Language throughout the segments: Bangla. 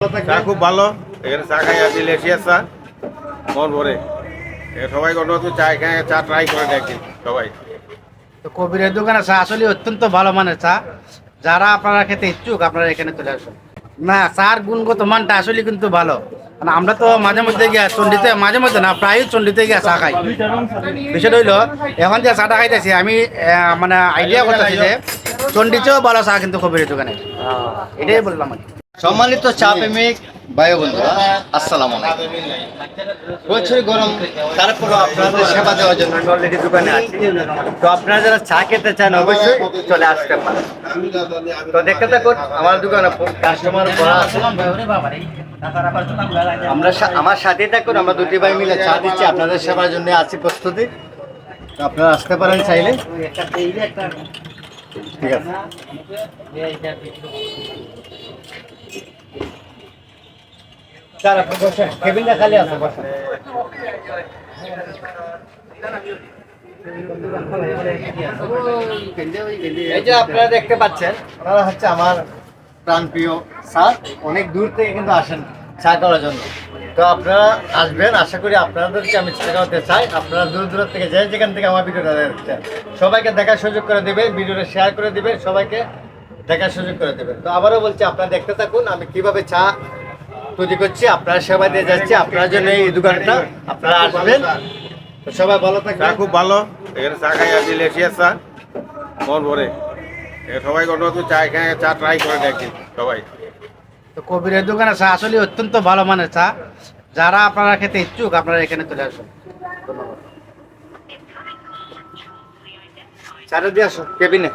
চা খুব ভালো। এখানে চা খাই আসি লেসিয়া চা মন ভরে। সবাই কোনো চা খায়, চা ট্রাই করে দেখি সবাই। তো কবিরের দোকানে চা আসলে অত্যন্ত ভালো মানের চা। যারা আপনারা খেতে ইচ্ছুক আপনারা এখানে চলে আসুন। না, চার গুণগত মানটা আসলে কিন্তু ভালো। মানে আমরা তো মাঝে মধ্যে গিয়া চন্ডিতে, মাঝে মধ্যে না প্রায় চন্ডিতে গিয়া চা খাই। বিষয়টা হইলো এখন যে চাটা খাইতেছি আমি মানে আইডিয়া করতেছি যে চন্ডিতেও ভালো চা কিন্তু কবিরের দোকানে, এটাই বললাম আর কি। সম্মানিত চা প্রেমিক ভাই বন্ধুরা, আসসালামু আলাইকুম। প্রচুর গরম, তারপরও আপনাদের সেবা দেওয়ার জন্য আমি অলরেডি দোকানে আছি। তো আপনারা যারা চা খেতে চান অবশ্যই চলে আসতে পারেন। তো দেখতে থাকুন আমার দোকানে কাস্টমার ভরা আছে। আমার সাথেই থাকুন, আমরা দুটি ভাই মিলে চা দিচ্ছি, আপনাদের সেবার জন্য আছি প্রস্তুতি। তো আপনারা আসতে পারেন চাইলে। ঠিক আছে। স্যার আপনি বসেন, কেবিনটা খালি আছে, বসেন। এই যে আপনারা দেখতে পাচ্ছেন, ওনারা হচ্ছে আমার প্রাণপ্রিয় স্যার। অনেক দূর থেকে কিন্তু আসেন চা করার জন্য। তো আপনারা আসবেন, আশা করি আপনাদেরকে আমি চা খাওয়াতে চাই। আপনারা দূর দূর থেকে যেখান থেকে আমার ভিডিওটা দেখছেন সবাইকে দেখার সুযোগ করে দেবেন, ভিডিওটা শেয়ার করে দিবেন, সবাইকে দেখার সুযোগ করে দেবেন। তো আবারও বলছি, আপনারা দেখতে থাকুন আমি কিভাবে চা তৈরি করছি, আপনারা সেবা দিয়ে যাচ্ছি আপনার জন্য এই দোকানটা। আপনারা আসবেন, তো সবাই ভালো চা থাকবেন। খুব ভালো। এখানে চা খাই আসি লেসিয়া চা মন ভরে। সবাই কোনো চা খায়, চা ট্রাই করে দেখি সবাই। তো কবিরের দোকানে চা আসলে অত্যন্ত ভালো মানের চা। যারা আপনারা খেতে ইচ্ছুক আপনারা এখানে চলে আসুন। ধন্যবাদ। চাটা দিয়ে আসো কেবিনে।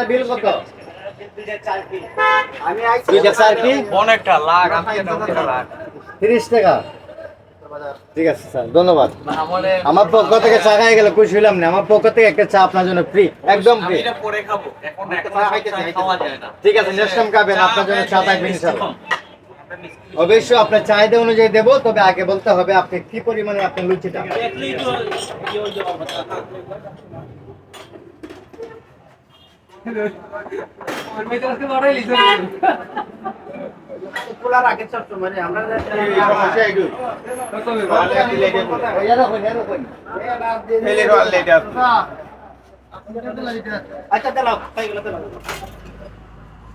বিল কত? দুইটা চার কি? অনেকটা লাখ, 30 টাকা। ঠিক আছে স্যার, ধন্যবাদ। আমার পক্ষ থেকে চা খাই গেলে খুশি হলাম না। আমার পক্ষ থেকে একটা চা আপনার জন্য ফ্রি, একদম ফ্রি। ঠিক আছে, নেক্সট টাইম খাবেন, আপনার জন্য চা থাকবে ইনশাআল্লাহ। অবশ্যই আপনার চাহিদা অনুযায়ী দেবো, তবে আগে বলতে হবে আপনি কি পরিমাণে আপনার লুচিটা।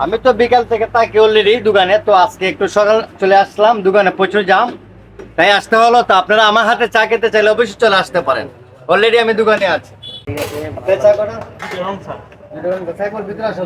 আমি তো বিকাল থেকে তাকে অলরেডি দোকানে, তো আজকে একটু সকাল চলে আসলাম দোকানে, প্রচুর জাম তাই আসতে হলো। তো আপনারা আমার হাতে চা খেতে চাইলে অবশ্যই চলে আসতে পারেন, অলরেডি আমি দোকানে আছি। চা কটা ভিতরে আসো,